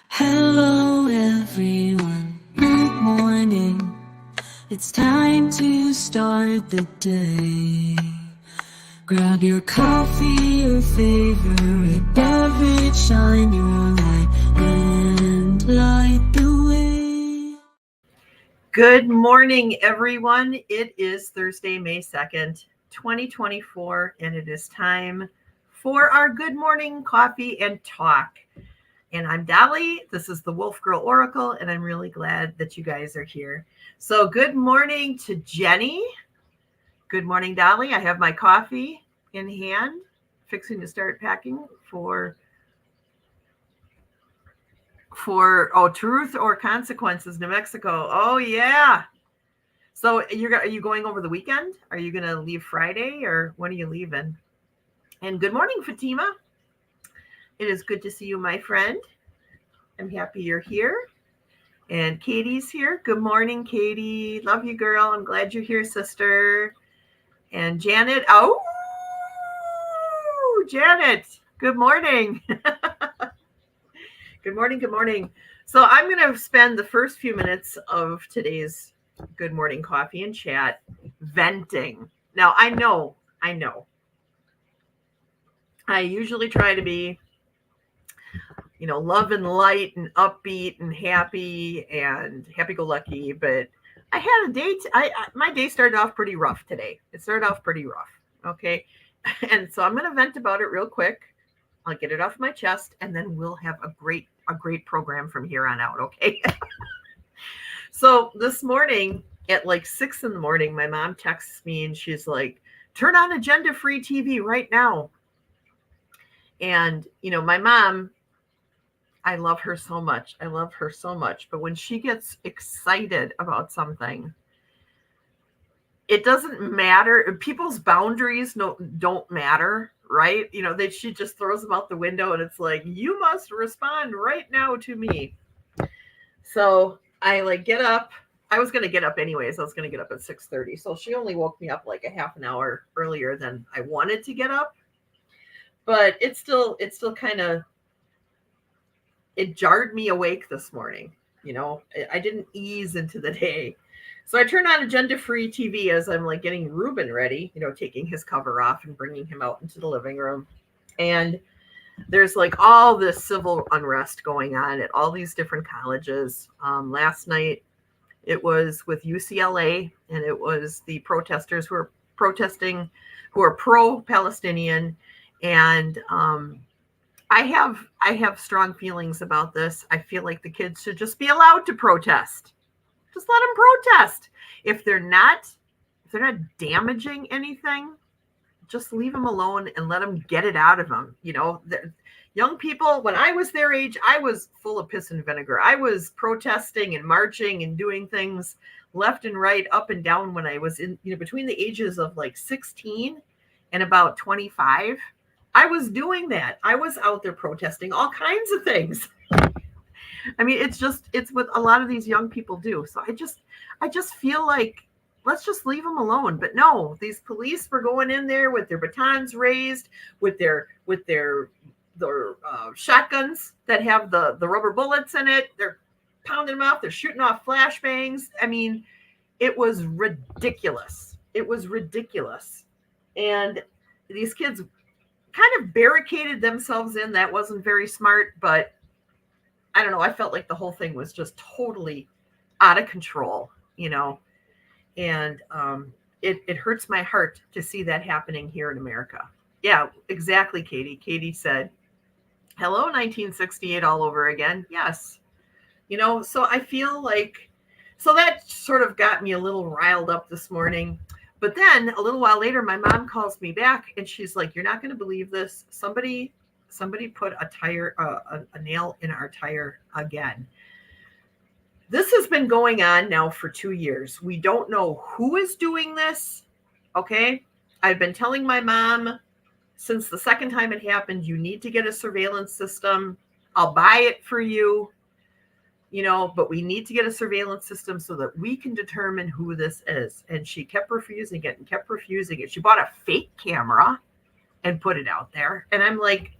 Hello everyone, good morning. It's time to start the day. Grab your coffee, your favorite beverage, shine your light and light the way. Good morning, everyone. It is Thursday, May 2nd, 2024, and it is time for our Good Morning Coffee and Talk. And I'm Dali. This is the Wolf Girl Oracle, and I'm really glad that you guys are here. So good morning to Jenny. Good morning, Dali. I have my coffee in hand, fixing to start packing for Truth or Consequences, New Mexico. Oh, yeah. So are you going over the weekend? Are you going to leave Friday, or when are you leaving? And good morning, Fatima. It is good to see you, my friend. I'm happy you're here. And Katie's here. Good morning, Katie. Love you, girl. I'm glad you're here, sister. And Janet. Oh, Janet. Good morning. Good morning. Good morning. So I'm going to spend the first few minutes of today's Good Morning Coffee and Chat venting. Now, I know. I usually try to be, love and light and upbeat and happy-go-lucky, but I had a day. My day started off pretty rough today. It started off pretty rough. Okay. And so I'm going to vent about it real quick. I'll get it off my chest, and then we'll have a great program from here on out. Okay. So this morning at like 6 a.m, my mom texts me and she's like, turn on agenda-free TV right now. And, my mom, I love her so much. But when she gets excited about something, it doesn't matter. People's boundaries don't matter, right? She just throws them out the window, and it's like, you must respond right now to me. So I get up. I was going to get up anyways. I was going to get up at 6:30. So she only woke me up like a half an hour earlier than I wanted to get up. But it still kind of, it jarred me awake this morning. I didn't ease into the day. So I turned on agenda-free TV as I'm like getting Ruben ready, taking his cover off and bringing him out into the living room. And there's like all this civil unrest going on at all these different colleges. Last night, it was with UCLA, and it was the protesters who are protesting, who are pro-Palestinian. And I have strong feelings about this. I feel like the kids should just be allowed to protest. Just let them protest. If they're not damaging anything, just leave them alone and let them get it out of them. Young people, when I was their age, I was full of piss and vinegar. I was protesting and marching and doing things left and right, up and down, when I was in, between the ages of like 16 and about 25. I was doing that. I was out there protesting all kinds of things. I mean, it's what a lot of these young people do. So I just feel like, let's just leave them alone. But no, these police were going in there with their batons raised, with their shotguns that have the rubber bullets in it. They're pounding them off. They're shooting off flashbangs. I mean, it was ridiculous. And these kids kind of barricaded themselves in. That wasn't very smart, but I don't know. I felt like the whole thing was just totally out of control, and it hurts my heart to see that happening here in America. Yeah, exactly, Katie. Katie said, hello, 1968 all over again. Yes. So I feel like, so that sort of got me a little riled up this morning. But then a little while later, my mom calls me back and she's like, you're not going to believe this. Somebody put a nail in our tire again. This has been going on now for 2 years. We don't know who is doing this. Okay. I've been telling my mom since the second time it happened, you need to get a surveillance system. I'll buy it for you, but we need to get a surveillance system so that we can determine who this is. And she kept refusing it. She bought a fake camera and put it out there. And I'm like,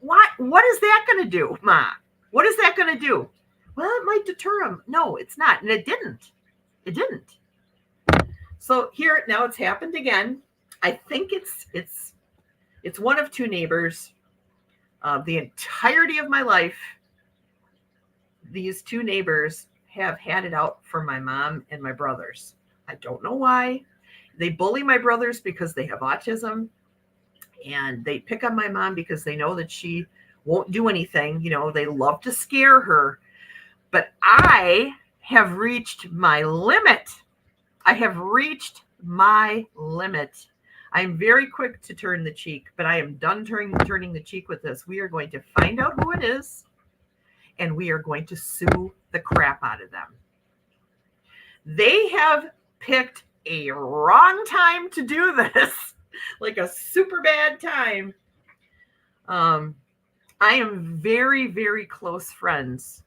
what is that going to do, Ma? What is that going to do? Well, it might deter him. No, it's not. And it didn't. It didn't. So here now it's happened again. I think it's one of two neighbors. The entirety of my life, these two neighbors have had it out for my mom and my brothers. I don't know why. They bully my brothers because they have autism, and they pick on my mom because they know that she won't do anything. You know, they love to scare her. But I have reached my limit. I have reached my limit. I'm very quick to turn the cheek, but I am done turning the cheek with this. We are going to find out who it is, and we are going to sue the crap out of them. They have picked a wrong time to do this, like a super bad time. I am very, very close friends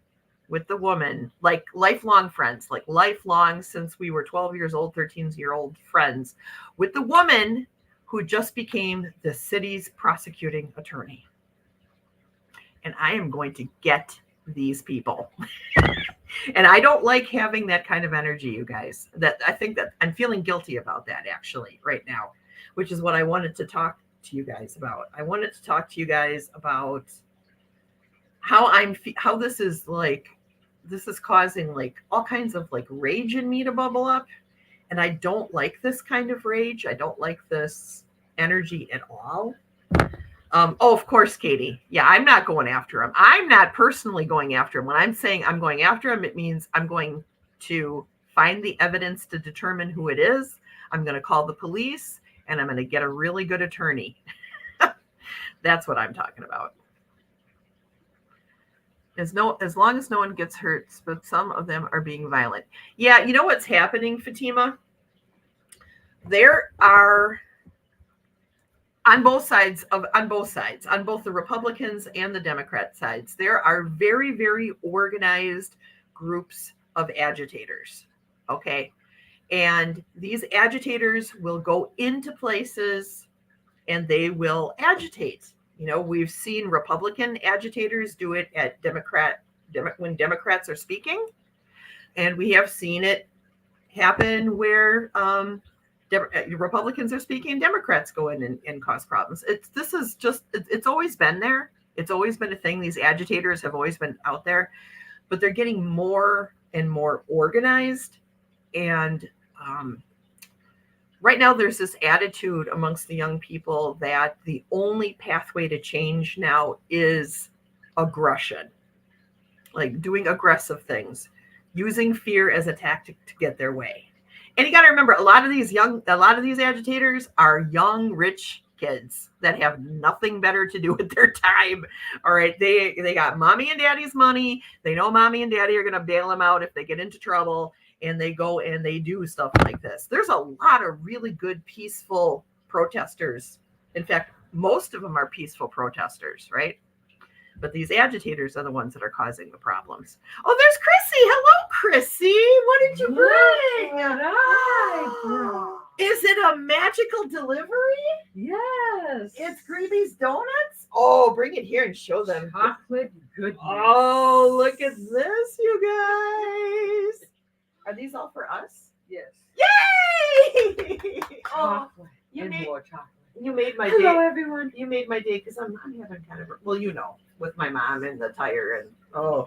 with the woman, like lifelong friends, like lifelong since we were 12 years old, 13-year-old friends with the woman who just became the city's prosecuting attorney. And I am going to get these people. And I don't like having that kind of energy, you guys. That I think that I'm feeling guilty about that actually right now, which is what I wanted to talk to you guys about. I wanted to talk to you guys about how this is causing like all kinds of like rage in me to bubble up. And I don't like this kind of rage. I don't like this energy at all. Of course, Katie. Yeah, I'm not going after him. I'm not personally going after him. When I'm saying I'm going after him, it means I'm going to find the evidence to determine who it is. I'm going to call the police, and I'm going to get a really good attorney. That's what I'm talking about. As long as no one gets hurt, but some of them are being violent. Yeah, you know what's happening, Fatima? There are on both the Republicans and the Democrat sides, there are very, very organized groups of agitators. Okay. And these agitators will go into places and they will agitate. You know, we've seen Republican agitators do it at when Democrats are speaking. And we have seen it happen where Republicans are speaking, Democrats go in and cause problems. It's always been there. It's always been a thing. These agitators have always been out there, but they're getting more and more organized. And right now there's this attitude amongst the young people that the only pathway to change now is aggression, like doing aggressive things, using fear as a tactic to get their way. And you got to remember, a lot of these agitators are young, rich kids that have nothing better to do with their time. All right. They got mommy and daddy's money. They know mommy and daddy are going to bail them out if they get into trouble, and they go and they do stuff like this. There's a lot of really good, peaceful protesters. In fact, most of them are peaceful protesters, right? But these agitators are the ones that are causing the problems. Oh, there's Chrissy. Hello, Chrissy. What did you bring? Hi. Is it a magical delivery? Yes. It's Greavy's Donuts? Oh, bring it here and show them. Chocolate goodness. Oh, look at this, you guys. Are these all for us? Yes. Yay! Chocolate you and made- more chocolate. You made my Hello, day. everyone. You made my day because I'm having kind of with my mom and the tire, and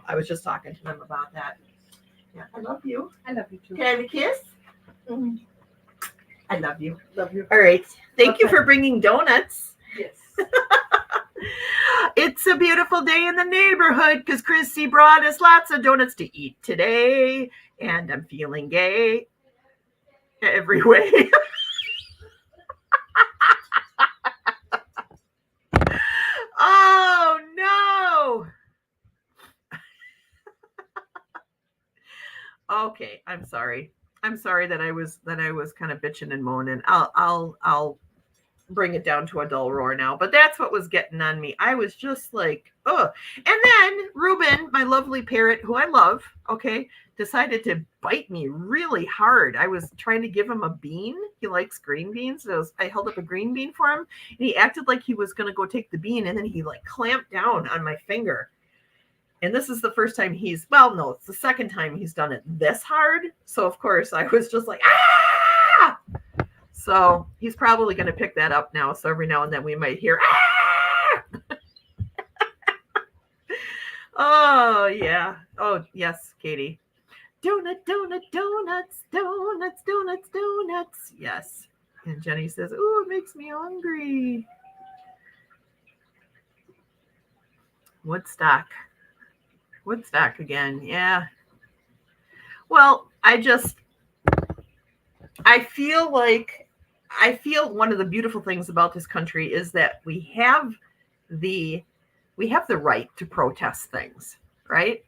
I was just talking to them about that. Yeah, I love you. I love you too. Can I have a kiss? Mm-hmm. I love you. Love you. All right. Thank you Okay. for bringing donuts. Yes. It's a beautiful day in the neighborhood because Chrissy brought us lots of donuts to eat today, and I'm feeling gay every way. Oh no. Okay, I'm sorry. I'm sorry that I was kind of bitching and moaning. I'll bring it down to a dull roar now. But that's what was getting on me. I was just like, oh. And then Ruben, my lovely parrot, who I love, okay, decided to bite me really hard. I was trying to give him a bean. He likes green beans. So I held up a green bean for him, and he acted like he was going to go take the bean, and then he like clamped down on my finger. And this is the first time no, it's the second time he's done it this hard. So of course I was just like, ah! So he's probably going to pick that up now. So every now and then we might hear, ah! Oh, yeah. Oh, yes, Katie. Donut, donut, donuts, donuts, donuts, donuts. Yes. And Jenny says, ooh, it makes me hungry. Woodstock again. Yeah. Well, I feel one of the beautiful things about this country is that we have the right to protest things, right?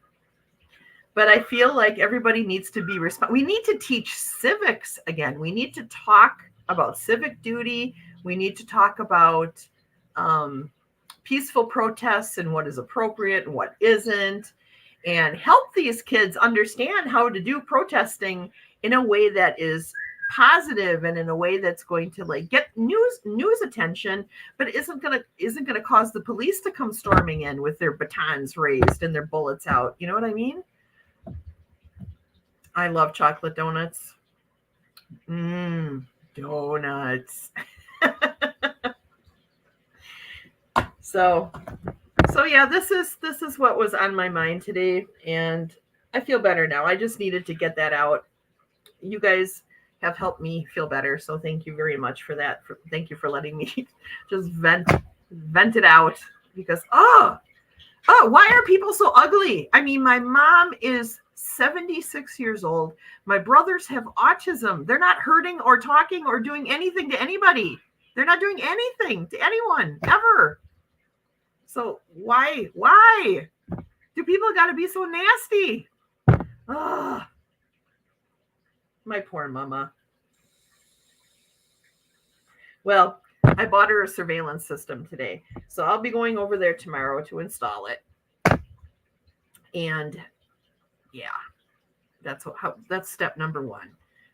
But I feel like everybody needs to be we need to teach civics again. We need to talk about civic duty. We need to talk about peaceful protests and what is appropriate and what isn't, and help these kids understand how to do protesting in a way that is positive and in a way that's going to like get news attention, but isn't gonna cause the police to come storming in with their batons raised and their bullets out. You know what I mean? I love chocolate donuts. Donuts. So yeah, this is what was on my mind today, and I feel better now. I just needed to get that out. You guys have helped me feel better, so thank you very much for that. Thank you for letting me just vent it out, because why are people so ugly? I mean, my mom is 76 years old. My brothers have autism. They're not hurting or talking or doing anything to anybody. They're not doing anything to anyone ever. So why do people got to be so nasty? My poor mama. Well, I bought her a surveillance system today, so I'll be going over there tomorrow to install it. And yeah, that's step number 1.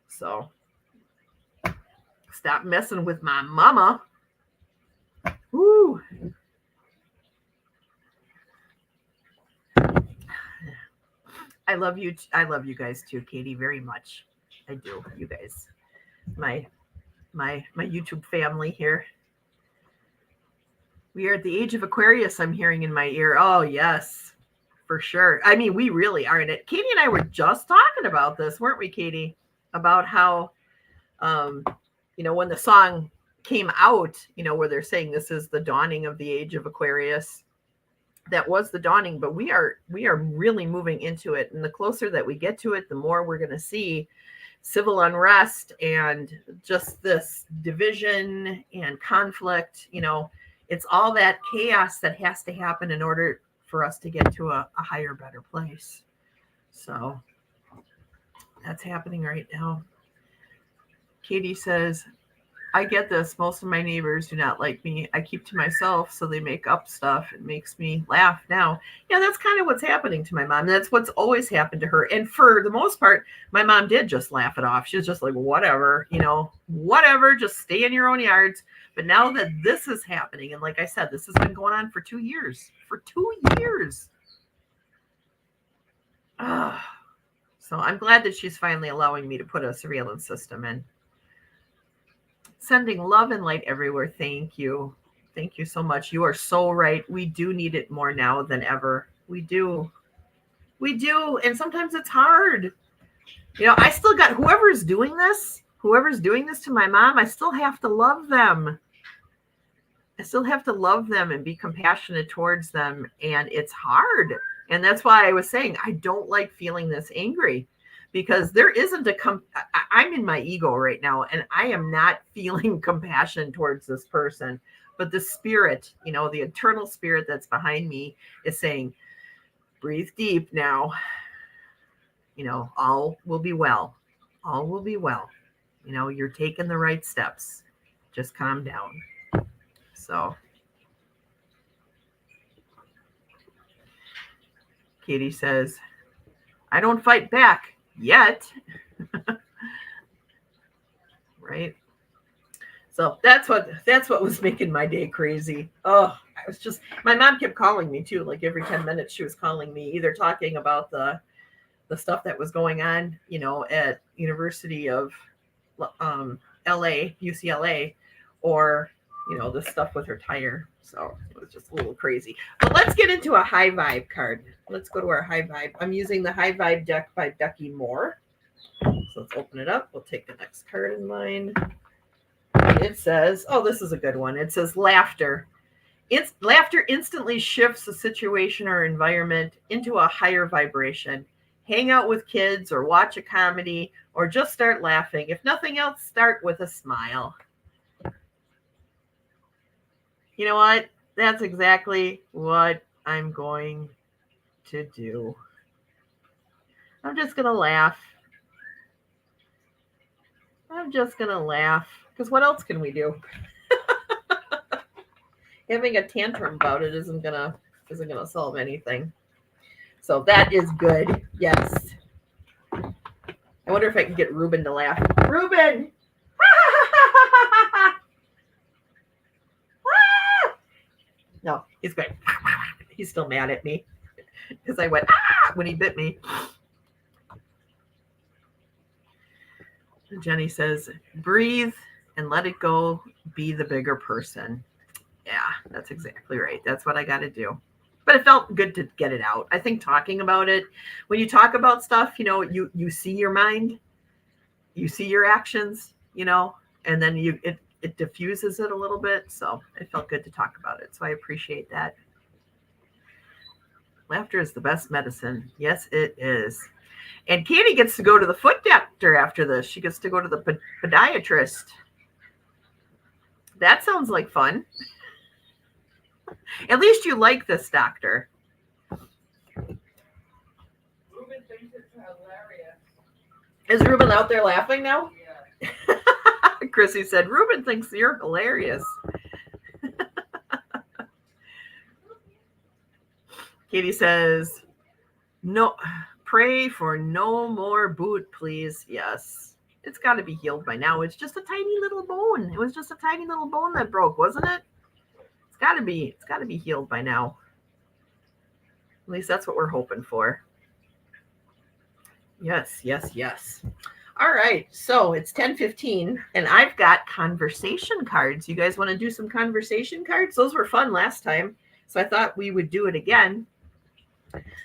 So stop messing with my mama. Woo. I love you. I love you guys too, Katie, very much. I do. You guys, my YouTube family here. We are at the age of Aquarius, I'm hearing in my ear. Oh, yes, for sure. I mean, we really are in it. Katie and I were just talking about this, weren't we, Katie? About how, when the song came out, where they're saying this is the dawning of the age of Aquarius. That was the dawning, but we are really moving into it. And the closer that we get to it, the more we're going to see civil unrest and just this division and conflict. It's all that chaos that has to happen in order for us to get to a higher, better place. So that's happening right now. Katie says, I get this. Most of my neighbors do not like me. I keep to myself, so they make up stuff. It makes me laugh now. Yeah, that's kind of what's happening to my mom. That's what's always happened to her. And for the most part, my mom did just laugh it off. She was just like, whatever, whatever, just stay in your own yards. But now that this is happening, and like I said, this has been going on for 2 years. For 2 years. So I'm glad that she's finally allowing me to put a surveillance system in. Sending love and light everywhere. Thank you. Thank you so much. You are so right. We do need it more now than ever. We do. And sometimes it's hard. I still got whoever's doing this to my mom, I still have to love them. I still have to love them and be compassionate towards them. And it's hard. And that's why I was saying, I don't like feeling this angry. Because there isn't I'm in my ego right now, and I am not feeling compassion towards this person. But the spirit, the eternal spirit that's behind me is saying, breathe deep now. All will be well. All will be well. You're taking the right steps. Just calm down. So, Katie says, I don't fight back. Yet. Right. So that's what was making my day crazy. Oh, was just, my mom kept calling me too. Like every 10 minutes she was calling me, either talking about the stuff that was going on, at University of LA, UCLA, or, the stuff with her tire. So it was just a little crazy. But let's get into a high vibe card. Let's go to our high vibe. I'm using the high vibe deck by Becky Moore. So let's open it up. We'll take the next card in line. It says, oh, this is a good one. It says laughter. Laughter instantly shifts a situation or environment into a higher vibration. Hang out with kids or watch a comedy or just start laughing. If nothing else, start with a smile. You know what? That's exactly what I'm going to do. I'm just going to laugh. I'm just going to laugh. Because what else can we do? Having a tantrum about it isn't gonna solve anything. So that is good. Yes. I wonder if I can get Ruben to laugh. Ruben! No, he's good. He's still mad at me because I went when he bit me. Jenny says, breathe and let it go. Be the bigger person. Yeah, that's exactly right. That's what I got to do. But it felt good to get it out. I think talking about it, when you talk about stuff, you see your mind, you see your actions, and then it diffuses it a little bit. So it felt good to talk about it. So I appreciate that. Laughter is the best medicine. Yes, it is. And Katie gets to go to the foot doctor after this. She gets to go to the podiatrist. That sounds like fun. At least you like this doctor. Ruben thinks it's hilarious. Is Ruben out there laughing now? Yeah. Chrissy said, Ruben thinks you're hilarious. Katie says, no, pray for no more boot, please. Yes. It's got to be healed by now. It's just a tiny little bone. It was just a tiny little bone that broke, wasn't it? It's got to be healed by now. At least that's what we're hoping for. Yes, yes, yes. All right, so it's 10:15, and I've got conversation cards. You guys want to do some conversation cards? Those were fun last time, so I thought we would do it again.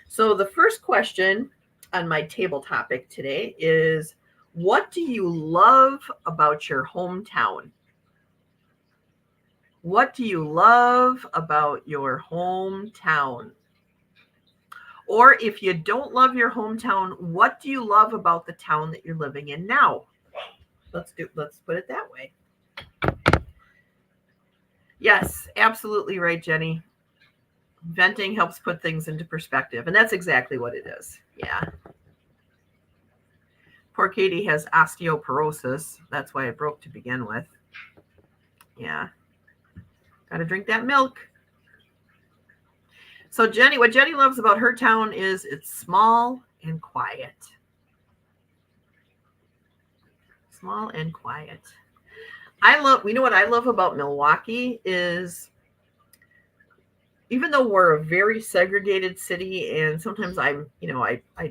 So the first question on my table topic today is, what do you love about your hometown? What do you love about your hometown? Or if you don't love your hometown, what do you love about the town that you're living in now? Let's put it that way. Yes, absolutely right, Jenny. Venting helps put things into perspective, and that's exactly what it is. Yeah. Poor Katie has osteoporosis. That's why it broke to begin with. Yeah. Got to drink that milk. So Jenny, what Jenny loves about her town is it's small and quiet. Small and quiet. We know what I love about Milwaukee is, even though we're a very segregated city, and sometimes I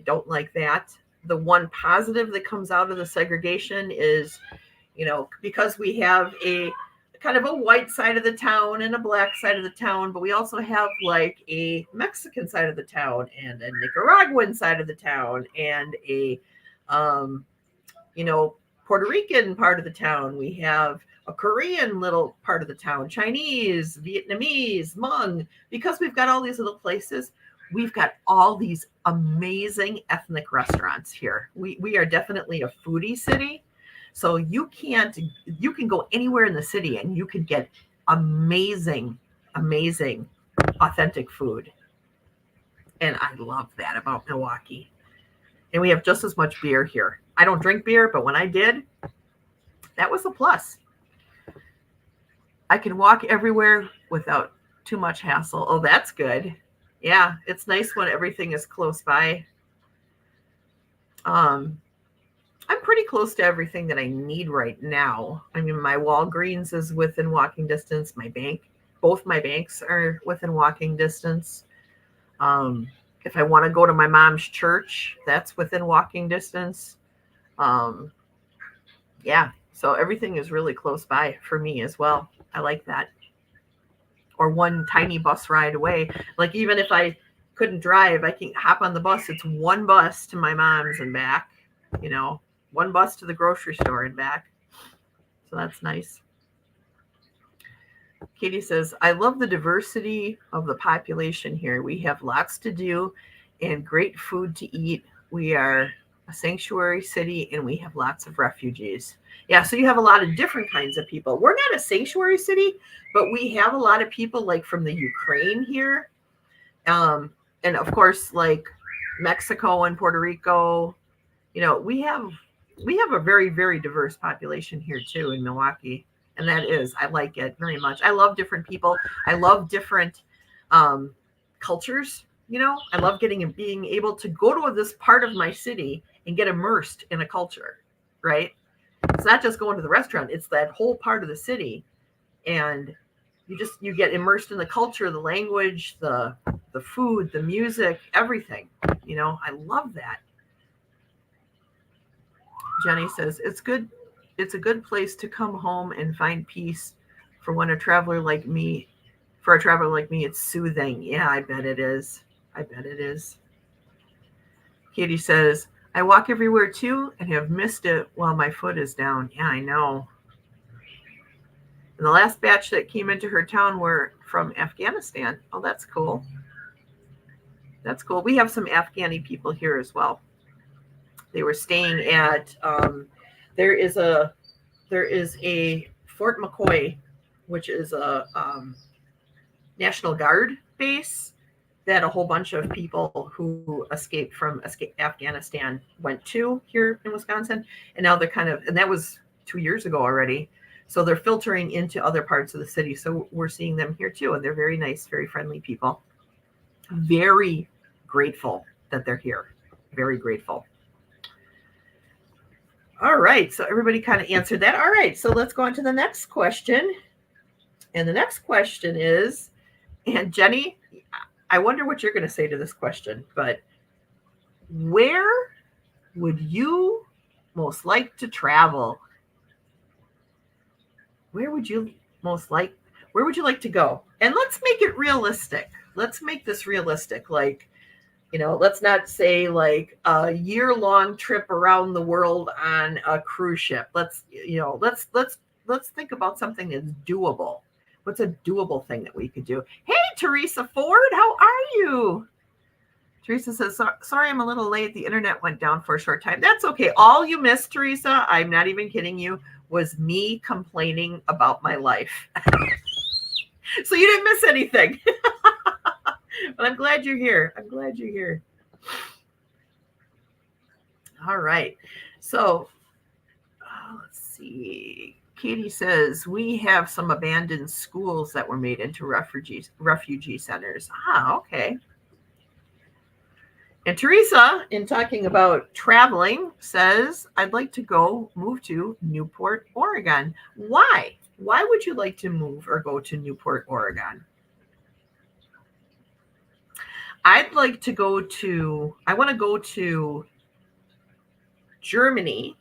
don't like that, the one positive that comes out of the segregation is, because we have a kind of a white side of the town and a black side of the town, but we also have like a Mexican side of the town and a Nicaraguan side of the town and a, Puerto Rican part of the town. We have a Korean little part of the town, Chinese, Vietnamese, Hmong. Because we've got all these little places, we've got all these amazing ethnic restaurants here. We are definitely a foodie city. So you can go anywhere in the city and you can get amazing, amazing, authentic food. And I love that about Milwaukee. And we have just as much beer here. I don't drink beer, but when I did, that was a plus. I can walk everywhere without too much hassle. Oh, that's good. Yeah, it's nice when everything is close by. I'm pretty close to everything that I need right now. I mean, my Walgreens is within walking distance. My bank both my banks are within walking distance. If I want to go to my mom's church, that's within walking distance. Um, yeah, so everything is really close by for me as well. I like that. Or one tiny bus ride away. Like even if I couldn't drive, I can hop on the bus. It's one bus to my mom's and back, you know, one bus to the grocery store and back. So that's nice. Katie says, I love the diversity of the population here. We have lots to do and great food to eat. We are a sanctuary city and we have lots of refugees. Yeah, so you have a lot of different kinds of people. We're not a sanctuary city, but we have a lot of people like from the Ukraine here. And of course, like Mexico and Puerto Rico. You know, we have a very, very diverse population here too in Milwaukee. And I like it very much. I love different people. I love different cultures. You know, I love being able to go to this part of my city and get immersed in a culture, right? It's not just going to the restaurant. It's that whole part of the city. And you get immersed in the culture, the language, the food, the music, everything. You know, I love that. Jenny says, it's a good place to come home and find peace for a traveler like me, it's soothing. Yeah, I bet it is. Katie says, I walk everywhere too and have missed it while my foot is down. Yeah, I know. And the last batch that came into her town were from Afghanistan. Oh, that's cool. We have some Afghani people here as well. They were staying at there is a Fort McCoy, which is a National Guard base that a whole bunch of people who escaped from Afghanistan went to here in Wisconsin. And now and that was 2 years ago already. So they're filtering into other parts of the city. So we're seeing them here too. And they're very nice, very friendly people. Very grateful that they're here. Very grateful. All right. So everybody kind of answered that. All right. So let's go on to the next question. And the next question is, and Jenny, I wonder what you're going to say to this question, but where would you most like to travel? Where would you like to go? And let's make it realistic. Let's make this realistic. Like, you know, let's not say like a year-long trip around the world on a cruise ship. Let's think about something that's doable. What's a doable thing that we could do? Hey, Teresa Ford, how are you? Teresa says, sorry, I'm a little late. The internet went down for a short time. That's okay. All you missed, Teresa, I'm not even kidding you, was me complaining about my life. So you didn't miss anything. But I'm glad you're here. All right. So let's see. Katie says, we have some abandoned schools that were made into refugee centers. Ah, okay. And Teresa, in talking about traveling, says, I'd like to move to Newport, Oregon. Why? Why would you like to move or go to Newport, Oregon? I want to go to Germany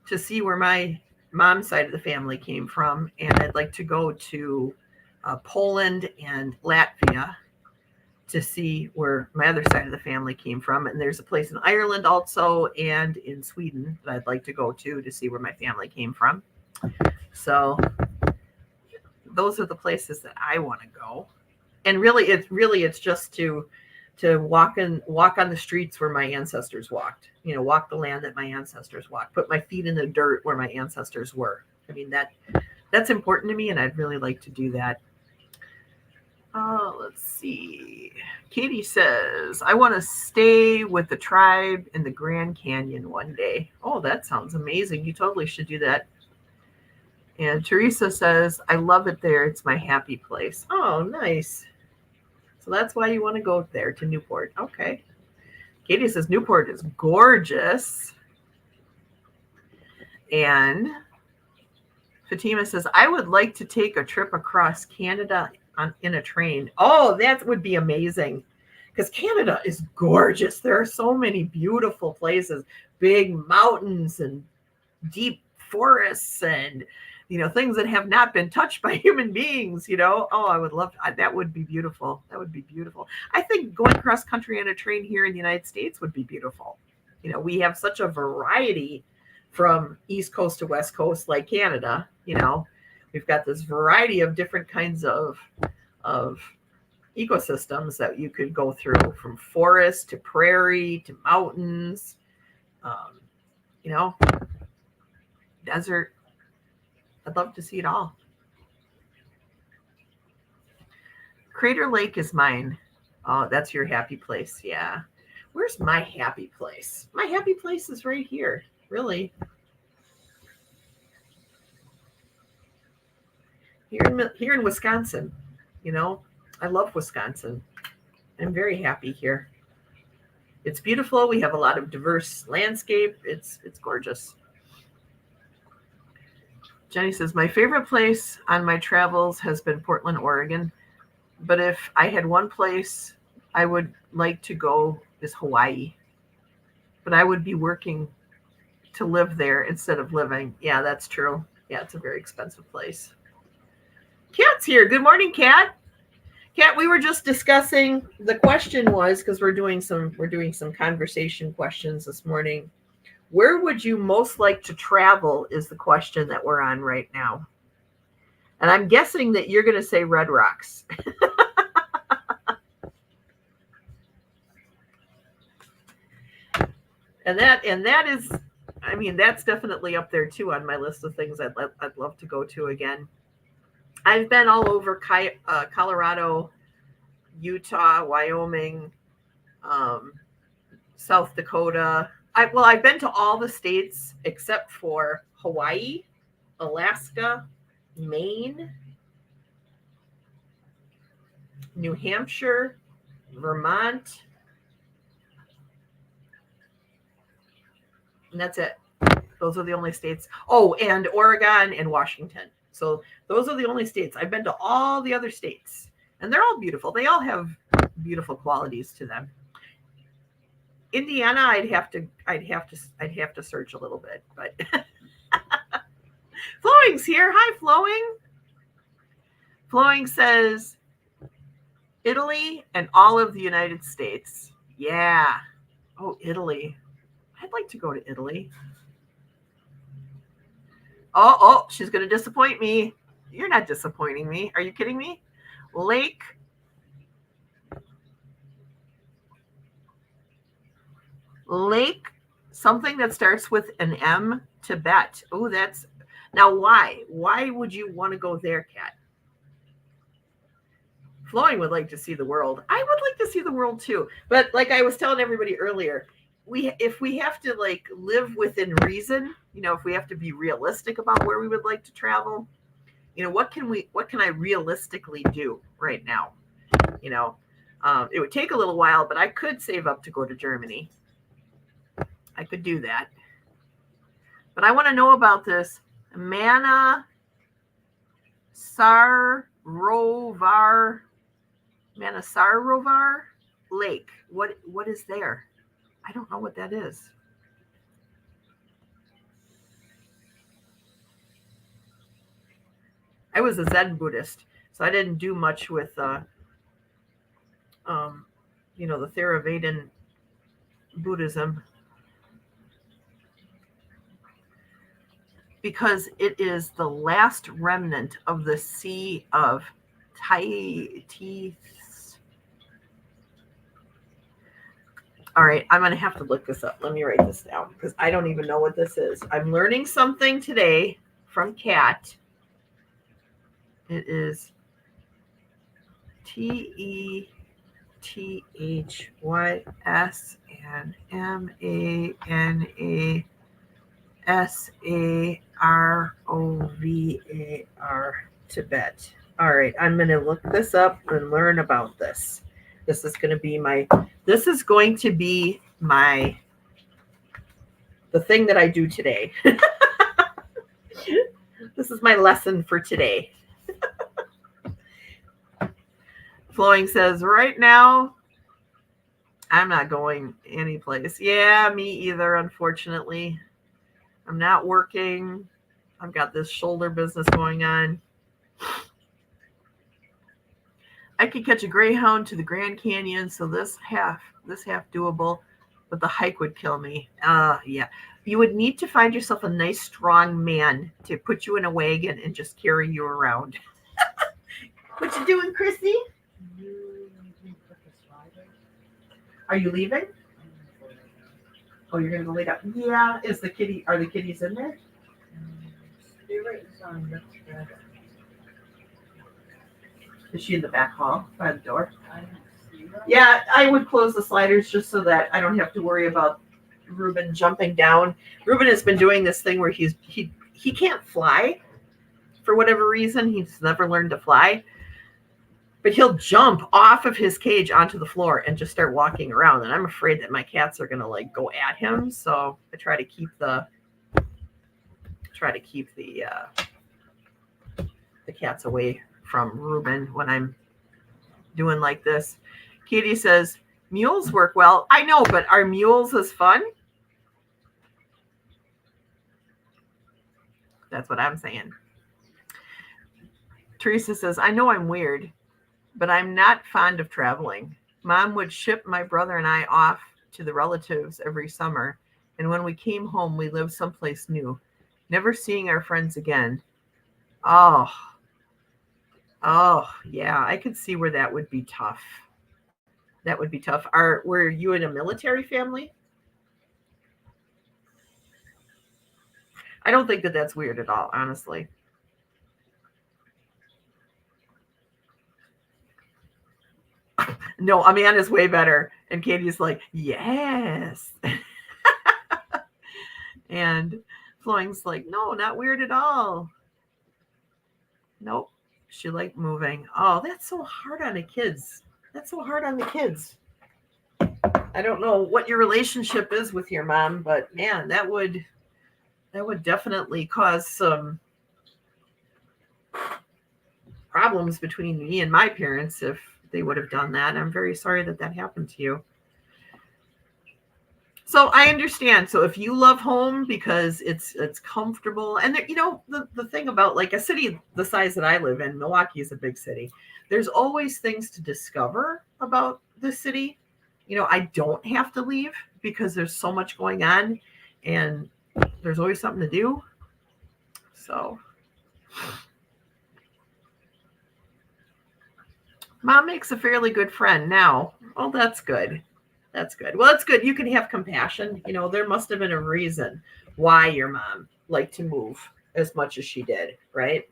to see where my mom's side of the family came from. And I'd like to go to Poland and Latvia to see where my other side of the family came from. And there's a place in Ireland also and in Sweden that I'd like to go to see where my family came from. So those are the places that I want to go. And it's just to walk on the streets where my ancestors walked, you know, walk the land that my ancestors walked, put my feet in the dirt where my ancestors were. I mean, that's important to me, and I'd really like to do that. Let's see. Katie says, I want to stay with the tribe in the Grand Canyon one day. Oh, that sounds amazing. You totally should do that. And Teresa says, I love it there. It's my happy place. Oh, nice. So that's why you want to go there to Newport. Okay. Katie says Newport is gorgeous. And Fatima says, I would like to take a trip across Canada in a train. Oh, that would be amazing. Because Canada is gorgeous. There are so many beautiful places, big mountains and deep forests and, things that have not been touched by human beings, Oh, I would love that. Would be beautiful. That would be beautiful. I think going cross country on a train here in the United States would be beautiful. We have such a variety from East Coast to West Coast, like Canada. We've got this variety of different kinds of ecosystems that you could go through, from forest to prairie to mountains, desert. I'd love to see it all. Crater Lake is mine. Oh, that's your happy place. Yeah. Where's my happy place? My happy place is right here, really. Here in Wisconsin. I love Wisconsin. I'm very happy here. It's beautiful. We have a lot of diverse landscape. It's gorgeous. Jenny says, my favorite place on my travels has been Portland, Oregon. But if I had one place I would like to go is Hawaii. But I would be working to live there instead of living. Yeah, that's true. Yeah, it's a very expensive place. Kat's here. Good morning, Kat. Kat, we were just discussing, the question was, because we're doing some conversation questions this morning. Where would you most like to travel is the question that we're on right now. And I'm guessing that you're going to say Red Rocks. and that is, that's definitely up there too on my list of things I'd love to go to again. I've been all over Colorado, Utah, Wyoming, South Dakota. I've been to all the states except for Hawaii, Alaska, Maine, New Hampshire, Vermont, and that's it. Those are the only states. Oh, and Oregon and Washington. So those are the only states. I've been to all the other states, and they're all beautiful. They all have beautiful qualities to them. Indiana, I'd have to search a little bit, but Flowing's here. Hi, Flowing. Flowing says Italy and all of the United States. Yeah. Oh, Italy. I'd like to go to Italy. Oh, she's going to disappoint me. You're not disappointing me. Are you kidding me? Lake something that starts with an M, Tibet. Oh, that's now why? Why would you want to go there, Kat? Flowing would like to see the world. I would like to see the world too. But like I was telling everybody earlier, if we have to like live within reason, if we have to be realistic about where we would like to travel, what can I realistically do right now? It would take a little while, but I could save up to go to Germany. I could do that. But I want to know about this Manasarovar Lake. What is there? I don't know what that is. I was a Zen Buddhist, so I didn't do much with the Theravada Buddhism, because it is the last remnant of the Sea of Teeths. All right, I'm going to have to look this up. Let me write this down because I don't even know what this is. I'm learning something today from Kat. It is TETHYSMANASAROVAR, Tibet. All right, I'm going to look this up and learn about this. This is going to be the thing that I do today. This is my lesson for today. Flowing says, right now, I'm not going anyplace. Yeah, me either, unfortunately. I'm not working. I've got this shoulder business going on. I could catch a Greyhound to the Grand Canyon, so this half doable, but the hike would kill me. Yeah. You would need to find yourself a nice, strong man to put you in a wagon and just carry you around. What you doing, Chrissy? Are you leaving? Oh, you're gonna go lay down. Yeah. Are the kitties in there? Is she in the back hall by the door? Yeah, I would close the sliders just so that I don't have to worry about Ruben jumping down. Ruben has been doing this thing where he can't fly for whatever reason. He's never learned to fly. But he'll jump off of his cage onto the floor and just start walking around. And I'm afraid that my cats are gonna like go at him. So I try to keep the cats away from Ruben when I'm doing like this. Katie says, mules work well. I know, but are mules as fun? That's what I'm saying. Teresa says, I know I'm weird, but I'm not fond of traveling. Mom would ship my brother and I off to the relatives every summer. And when we came home, we lived someplace new, never seeing our friends again. Oh, yeah, I could see where that would be tough. That would be tough. Were you in a military family? I don't think that that's weird at all, honestly. No, Amanda's way better. And Katie's like, yes. And Flowing's like, no, not weird at all. Nope. She liked moving. Oh, that's so hard on the kids. That's so hard on the kids. I don't know what your relationship is with your mom, but man, that would definitely cause some problems between me and my parents if they would have done that. I'm very sorry that happened to you. So I understand. So if you love home because it's comfortable, and there, the thing about like a city the size that I live in, Milwaukee is a big city. There's always things to discover about the city. I don't have to leave because there's so much going on, and there's always something to do. So, Mom makes a fairly good friend now. Oh, that's good. That's good. Well, it's good. You can have compassion. There must have been a reason why your mom liked to move as much as she did, right?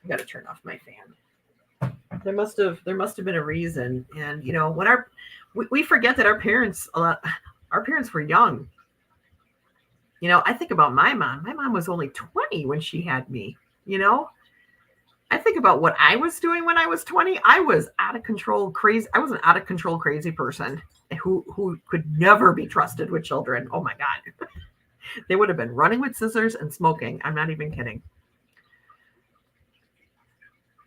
I got to turn off my fan. There must have been a reason. And, when we forget that our parents were young. I think about my mom. My mom was only 20 when she had me, I think about what I was doing when I was 20. I was out of control, crazy. I was an out of control, crazy person who could never be trusted with children. Oh my God. They would have been running with scissors and smoking. I'm not even kidding.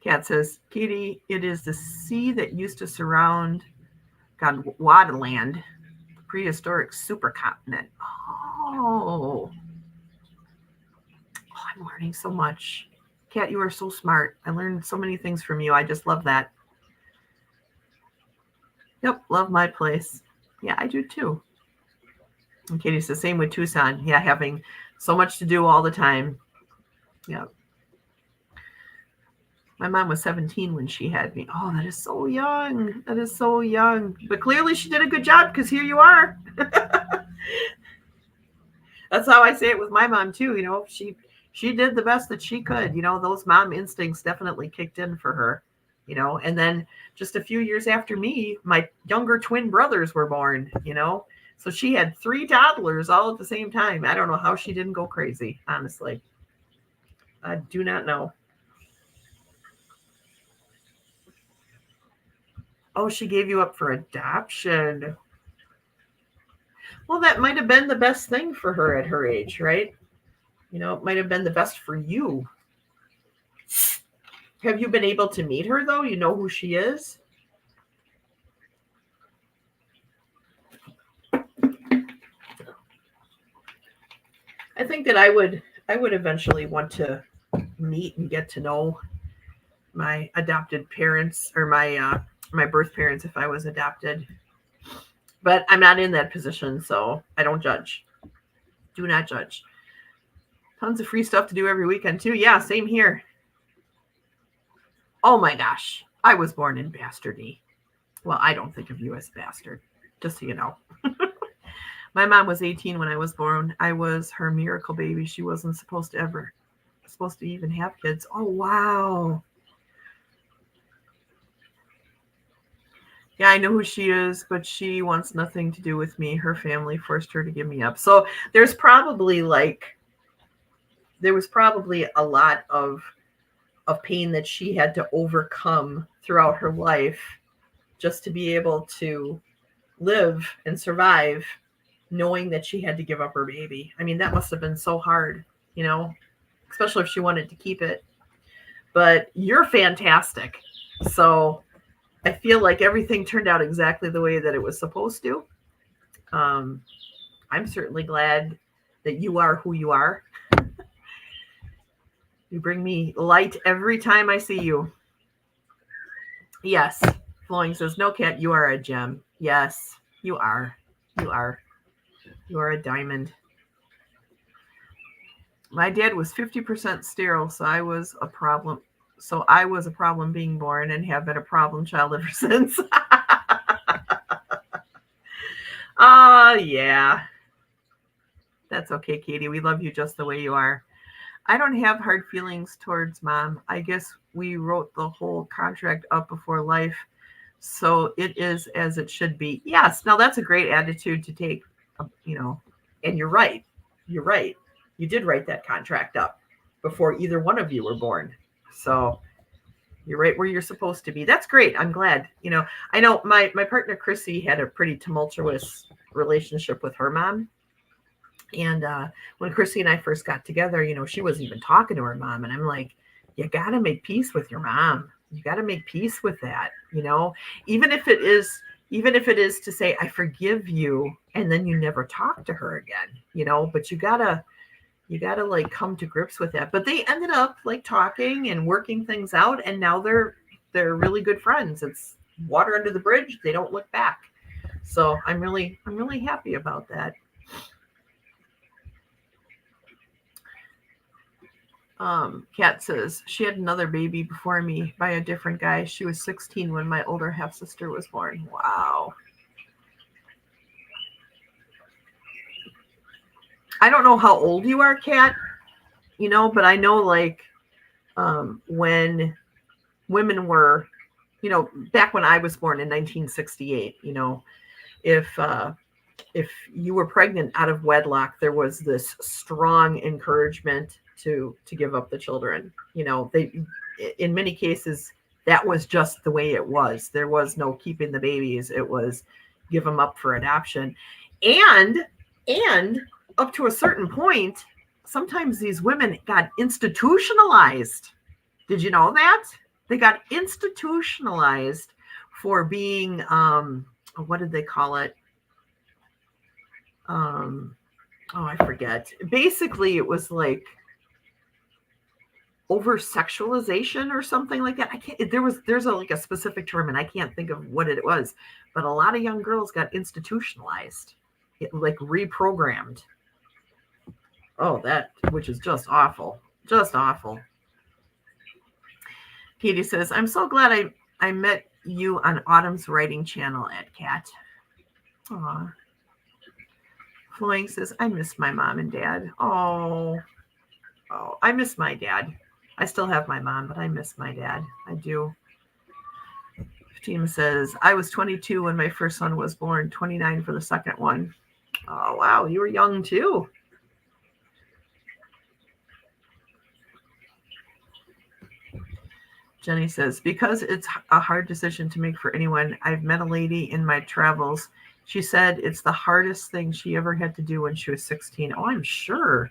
Kat says, Katie, it is the sea that used to surround Gondwanaland, prehistoric supercontinent. Oh, I'm learning so much. Kat, you are so smart. I learned so many things from you. I just love that. Yep, love my place. Yeah, I do too. And Katie's the same with Tucson. Yeah, having so much to do all the time. Yeah. My mom was 17 when she had me. Oh, that is so young. That is so young. But clearly she did a good job because here you are. That's how I say it with my mom too. She did the best that she could. Those mom instincts definitely kicked in for her. And then just a few years after me, my younger twin brothers were born, So she had 3 toddlers all at the same time. I don't know how she didn't go crazy, honestly. I do not know. Oh, she gave you up for adoption. Well, that might have been the best thing for her at her age, right? It might have been the best for you. Have you been able to meet her, though? You know who she is? I think that I would eventually want to meet and get to know my adopted parents, or my birth parents if I was adopted. But I'm not in that position, so I don't judge. Do not judge. Tons of free stuff to do every weekend too. Yeah, same here. Oh my gosh. I was born in bastardy. Well, I don't think of you as bastard, just so you know. My mom was 18 when I was born. I was her miracle baby. She wasn't supposed to even have kids. Oh, wow. Yeah, I know who she is, but she wants nothing to do with me. Her family forced her to give me up. So there was probably a lot of pain that she had to overcome throughout her life just to be able to live and survive, knowing that she had to give up her baby. I mean, that must have been so hard, especially if she wanted to keep it. But you're fantastic. So I feel like everything turned out exactly the way that it was supposed to. I'm certainly glad that you are who you are. You bring me light every time I see you. Yes. Flowing says, no, Kat, you are a gem. Yes, you are. You are. You are a diamond. My dad was 50% sterile, so I was a problem. So I was a problem being born and have been a problem child ever since. Yeah. That's okay, Katie. We love you just the way you are. I don't have hard feelings towards mom. I guess we wrote the whole contract up before life, so it is as it should be. Yes. Now that's a great attitude to take, and you're right. You're right. You did write that contract up before either one of you were born. So you're right where you're supposed to be. That's great. I'm glad. I know my partner, Chrissy, had a pretty tumultuous relationship with her mom. And when Chrissy and I first got together, she wasn't even talking to her mom. And I'm like, you got to make peace with your mom. You got to make peace with that, even if it is to say, I forgive you. And then you never talk to her again, but you gotta like come to grips with that. But they ended up like talking and working things out. And now they're really good friends. It's water under the bridge. They don't look back. So I'm really happy about that. Kat says she had another baby before me by a different guy. She was 16 when my older half sister was born. Wow. I don't know how old you are, Kat, but I know like when women were, back when I was born in 1968, if you were pregnant out of wedlock, there was this strong encouragement to give up the children. They, in many cases, that was just the way it was. There was no keeping the babies. It was give them up for adoption. And up to a certain point, sometimes these women got institutionalized. Did you know that? They got institutionalized for being, what did they call it? I forget. Basically, it was like over sexualization or something like that. I can't. There's a specific term, and I can't think of what it was. But a lot of young girls got institutionalized, like reprogrammed. Oh, which is just awful, just awful. Katie says, "I'm so glad I met you on Autumn's writing channel at Cat." Aw. Flowing says, I miss my mom and dad. Oh, I miss my dad. I still have my mom, but I miss my dad. I do. Fatima says, I was 22 when my first son was born, 29 for the second one. Oh, wow. You were young too. Jenny says, because it's a hard decision to make for anyone. I've met a lady in my travels. She said it's the hardest thing she ever had to do when she was 16. Oh, I'm sure.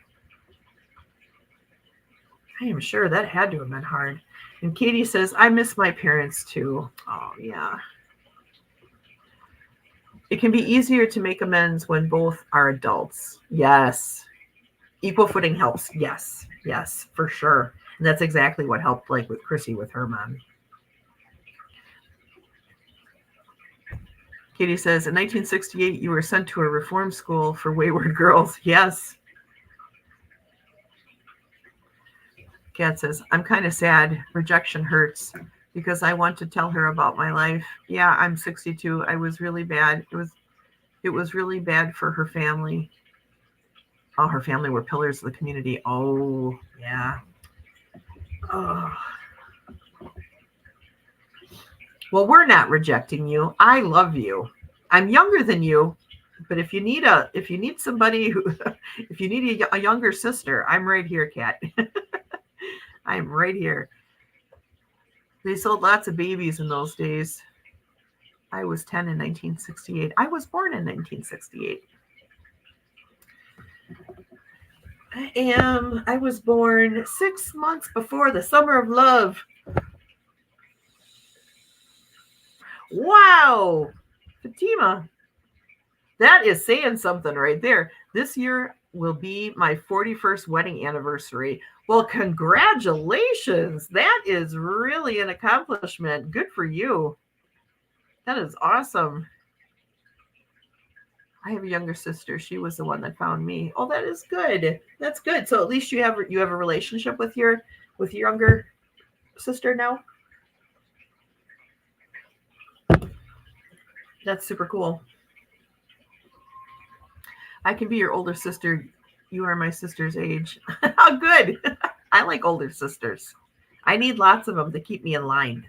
I am sure that had to have been hard. And Katie says, I miss my parents too. Oh, yeah. It can be easier to make amends when both are adults. Yes. Equal footing helps. Yes. Yes, for sure. And that's exactly what helped, like with Chrissy with her mom. Katie says, in 1968, you were sent to a reform school for wayward girls. Yes. Kat says, I'm kind of sad. Rejection hurts because I want to tell her about my life. Yeah, I'm 62. I was really bad. It was really bad for her family. Oh, her family were pillars of the community. Oh, yeah. Oh. Well, we're not rejecting you. I love you. I'm younger than you, but if you need somebody who, if you need a younger sister, I'm right here, Kat. I'm right here. They sold lots of babies in those days. I was 10 in 1968. I was born in 1968. I was born 6 months before the summer of love. Wow, Fatima, that is saying something right there. This year will be my 41st wedding anniversary. Well, congratulations. That is really an accomplishment. Good for you. That is awesome. I have a younger sister. She was the one that found me. Oh, that is good. That's good. So at least you have a relationship with your younger sister now. That's super cool. I can be your older sister. You are my sister's age. How good. I like older sisters. I need lots of them to keep me in line.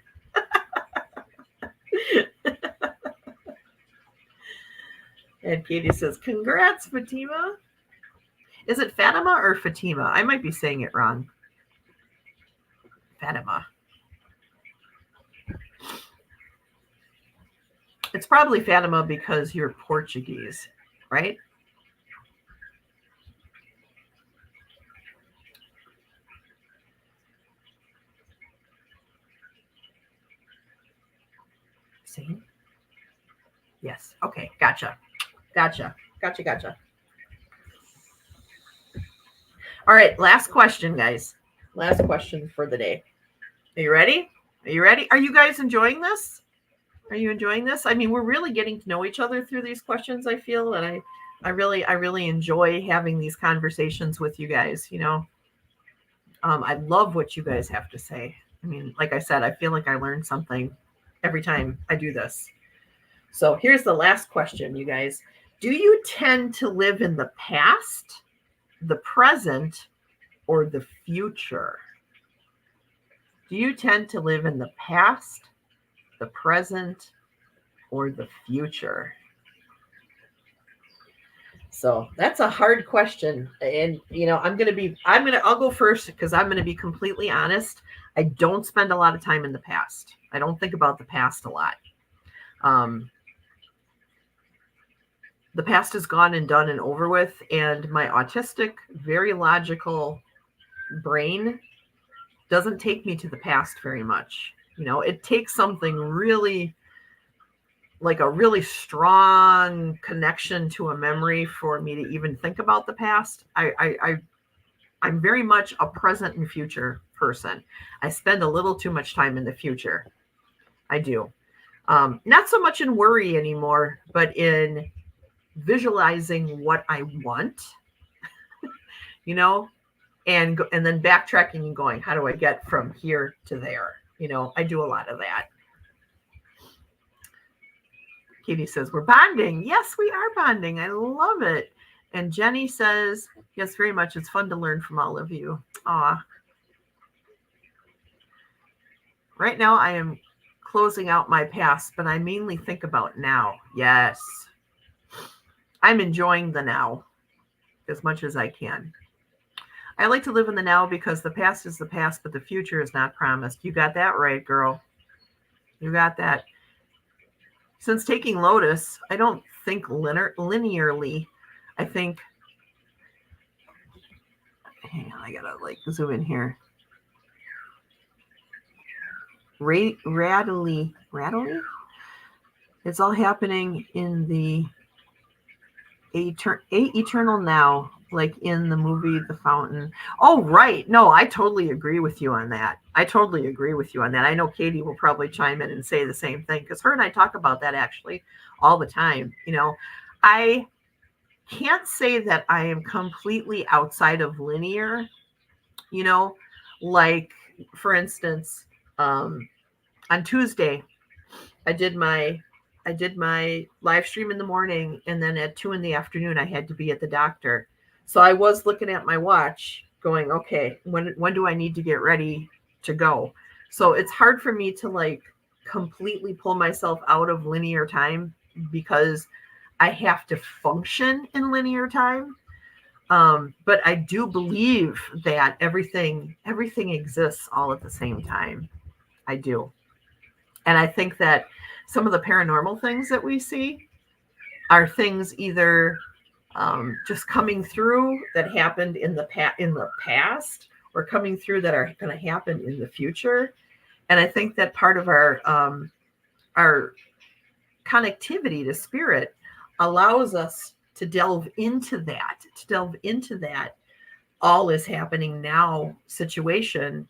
And Katie says, congrats, Fatima. Is it Fatima or Fatima? I might be saying it wrong. Fatima. It's probably Fatima because you're Portuguese, right? See? Yes. Okay. Gotcha. All right. Last question, guys. Last question for the day. Are you ready? Are you guys enjoying this? Are you enjoying this? I mean, we're really getting to know each other through these questions, I feel, and I really enjoy having these conversations with you guys. I love what you guys have to say. I mean, like I said, I feel like I learn something every time I do this. So here's the last question, you guys. Do you tend to live in the past, the present, or the future? Do you tend to live in the past, the present, or the future? So that's a hard question. And, I'll go first because I'm going to be completely honest. I don't spend a lot of time in the past. I don't think about the past a lot. The past is gone and done and over with. And my autistic, very logical brain doesn't take me to the past very much. It takes something really, like a really strong connection to a memory for me to even think about the past. I'm very much a present and future person. I spend a little too much time in the future. I do. Not so much in worry anymore, but in visualizing what I want, and then backtracking and going, how do I get from here to there? I do a lot of that. Katie says, we're bonding. Yes, we are bonding. I love it. And Jenny says, yes, very much. It's fun to learn from all of you. Aw. Right now, I am closing out my past, but I mainly think about now. Yes. I'm enjoying the now as much as I can. I like to live in the now because the past is the past, but the future is not promised. You got that right, girl. You got that. Since taking Lotus, I don't think linearly. I think, hang on, I gotta zoom in here. rattly. It's all happening in the eternal now, like in the movie The Fountain. Oh, right. No, I totally agree with you on that. I know Katie will probably chime in and say the same thing, because her and I talk about that actually all the time. I can't say that I am completely outside of linear, like, for instance, on Tuesday, I did my live stream in the morning, and then at 2 p.m. I had to be at the doctor. So I was looking at my watch going, okay, when do I need to get ready to go? So it's hard for me to like completely pull myself out of linear time, because I have to function in linear time. But I do believe that everything exists all at the same time. I do. And I think that some of the paranormal things that we see are things either just coming through that happened in the past, or coming through that are going to happen in the future. And I think that part of our connectivity to spirit allows us to delve into that all is happening now situation,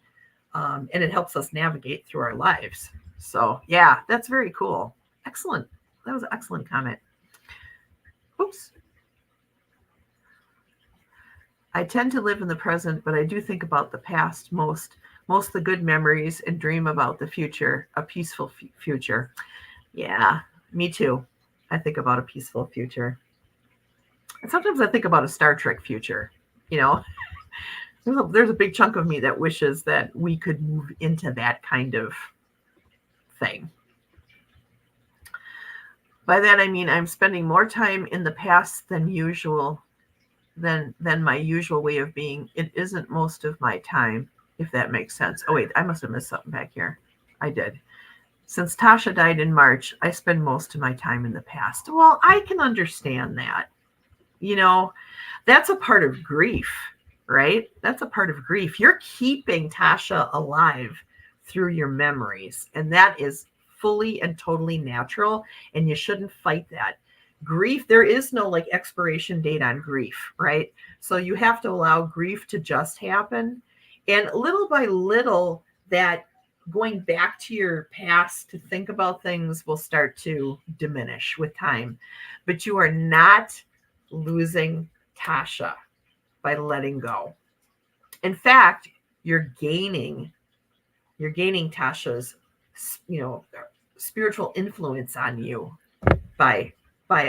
and it helps us navigate through our lives. So yeah, that's very cool. Excellent. That was an excellent comment. Oops. I tend to live in the present, but I do think about the past most of the good memories, and dream about the future, a peaceful future. Yeah, me too. I think about a peaceful future. And sometimes I think about a Star Trek future. There's a big chunk of me that wishes that we could move into that kind of thing. By that I mean I'm spending more time in the past than usual, than my usual way of being. It isn't most of my time, if that makes sense. Oh wait, I must have missed something back here. I did. Since Tasha died in March, I spend most of my time in the past. Well, I can understand that. That's a part of grief, right? That's a part of grief. You're keeping Tasha alive through your memories, and that is fully and totally natural, and you shouldn't fight that. Grief, there is no like expiration date on grief, right? So you have to allow grief to just happen, and little by little, that going back to your past to think about things will start to diminish with time. But you are not losing Tasha by letting go. In fact, you're gaining Tasha's, spiritual influence on you by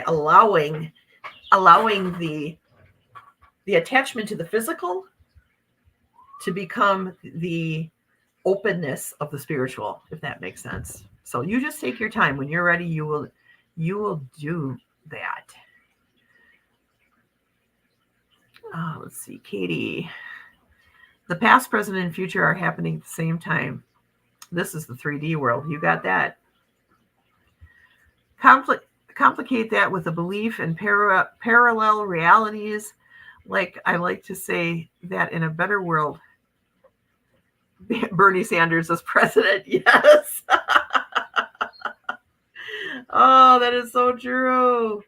allowing the attachment to the physical to become the openness of the spiritual, if that makes sense. So you just take your time. When you're ready, you will do that. Let's see, Katie. The past, present, and future are happening at the same time. This is the 3D world. You got that. Complicate that with a belief in parallel realities. Like I like to say that in a better world, Bernie Sanders is president. Yes. Oh, that is so true.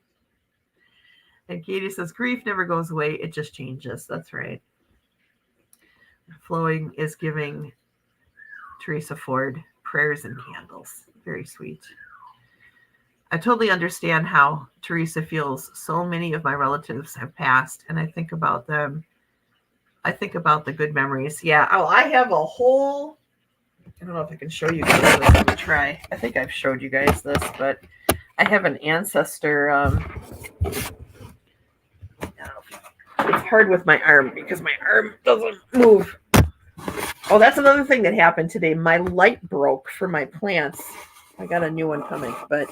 And Katie says, grief never goes away. It just changes. That's right. Flowing is giving Teresa Ford prayers and candles. Very sweet. I totally understand how Teresa feels. So many of my relatives have passed, and I think about them. I think about the good memories. Yeah. Oh, I have a whole, I don't know if I can show you guys this. Let me try. I think I've showed you guys this, but I have an ancestor. I don't know if it's hard with my arm because my arm doesn't move. Oh, that's another thing that happened today. My light broke for my plants. I got a new one coming, but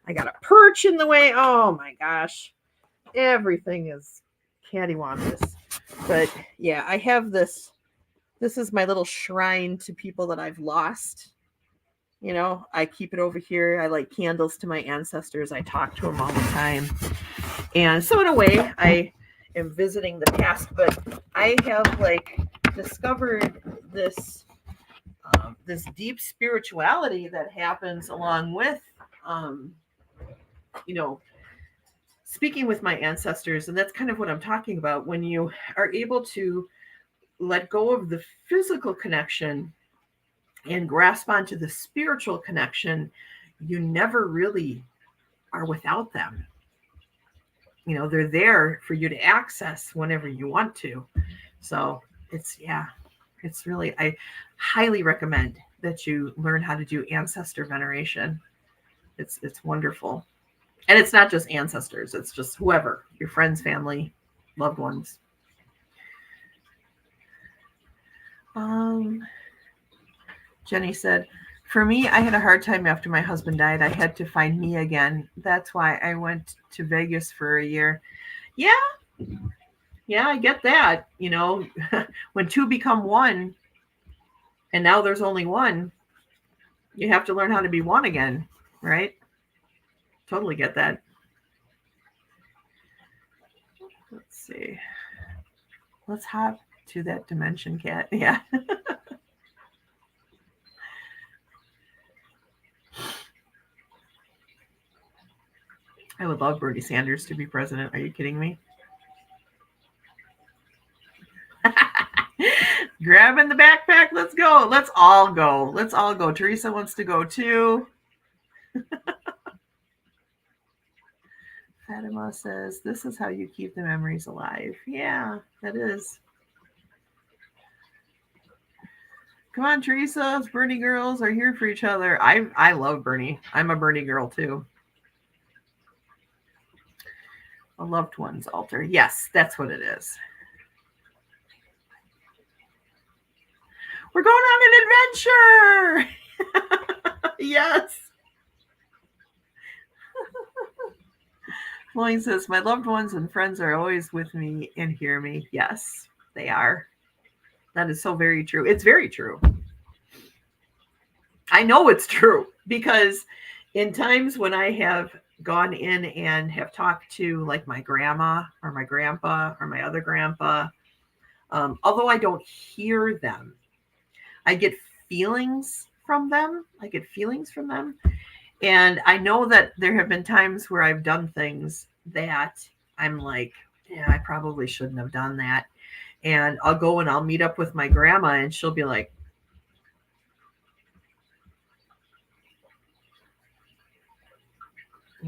I got a perch in the way. Oh my gosh. Everything is cattywampus. But yeah, I have this. This is my little shrine to people that I've lost. I keep it over here. I light candles to my ancestors. I talk to them all the time. And so in a way, I am visiting the past, but I have discovered this this deep spirituality that happens along with, you know, speaking with my ancestors. And that's kind of what I'm talking about. When you are able to let go of the physical connection and grasp onto the spiritual connection, you never really are without them. You know, they're there for you to access whenever you want to. So it's, yeah, it's really, I highly recommend that you learn how to do ancestor veneration. It's wonderful. And it's not just ancestors, it's just whoever, your friends, family, loved ones. Jenny said, for me, I had a hard time after my husband died. I had to find me again. That's why I went to Vegas for a year. Yeah. Yeah, I get that. You know, when two become one and now there's only one, you have to learn how to be one again, right? Totally get that. Let's see. Let's hop to that dimension, Cat. Yeah. I would love Bernie Sanders to be president. Are you kidding me? Grabbing the backpack. Let's go. Let's all go. Let's all go. Teresa wants to go too. Fatima says, this is how you keep the memories alive. Yeah, that is. Come on, Teresa. Us Bernie girls are here for each other. I love Bernie. I'm a Bernie girl too. A loved one's altar. Yes, that's what it is. We're going on an adventure. Yes. Floyd says, my loved ones and friends are always with me and hear me. Yes, they are. That is so very true. It's very true. I know it's true because in times when I have gone in and have talked to like my grandma or my grandpa or my other grandpa, although I don't hear them, I get feelings from them. And I know that there have been times where I've done things that I'm like, yeah, I probably shouldn't have done that. And I'll go and I'll meet up with my grandma and she'll be like,